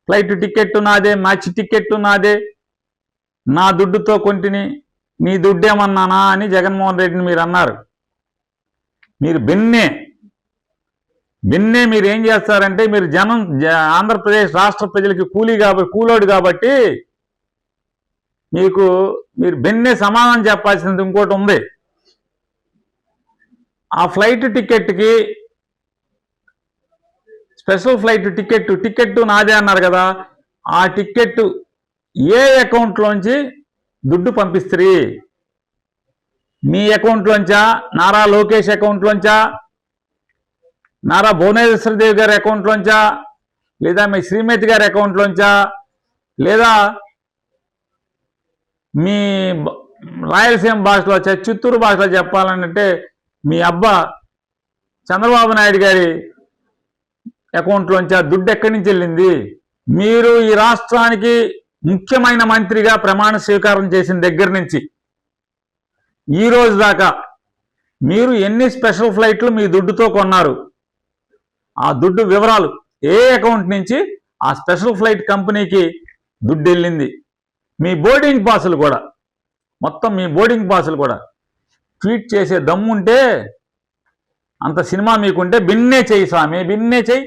Flight ticket నాదే, match ticket నాదే, నా దుడ్డుతో కొంటిని, నీ దుడ్డేమన్నానా అని జగన్మోహన్ రెడ్డిని మీరు అన్నారు. మీరు బిన్నే మీరు ఏం చేస్తారంటే, మీరు ఆంధ్రప్రదేశ్ రాష్ట్ర ప్రజలకి కూలోడు కాబట్టి మీరు బిన్నే సమాధానం చెప్పాల్సింది ఇంకోటి ఉంది. ఆ ఫ్లైట్ టికెట్కి, స్పెషల్ ఫ్లైట్ టికెట్ నాదే అన్నారు కదా, ఆ టికెట్ ఏ అకౌంట్లోంచి దుడ్డు పంపిస్తారు? మీ అకౌంట్లోంచా, నారా లోకేష్ అకౌంట్లోంచా, నారా భువనేశ్వరదేవి గారి అకౌంట్లోంచా, లేదా మీ శ్రీమతి గారి అకౌంట్లోంచా, లేదా మీ రాయలసీమ భాషలో, చిత్తూరు భాషలో చెప్పాలంటే మీ అబ్బా చంద్రబాబు నాయుడు గారి అకౌంట్లోంచా దుడ్డు ఎక్కడి నుంచి వెళ్ళింది? మీరు ఈ రాష్ట్రానికి ముఖ్యమైన మంత్రిగా ప్రమాణ స్వీకారం చేసిన దగ్గర నుంచి ఈ రోజు దాకా మీరు ఎన్ని స్పెషల్ ఫ్లైట్లు మీ దుడ్డుతో కొన్నారు? ఆ దుడ్డు వివరాలు, ఏ అకౌంట్ నుంచి ఆ స్పెషల్ ఫ్లైట్ కంపెనీకి దుడ్డు వెళ్ళింది? మీ బోర్డింగ్ పాసులు కూడా, మొత్తం మీ బోర్డింగ్ పాసులు కూడా ట్వీట్ చేసే దమ్ముంటే, అంత సినిమా మీకుంటే బిన్నే చెయ్యి స్వామి, బిన్నే చెయ్యి.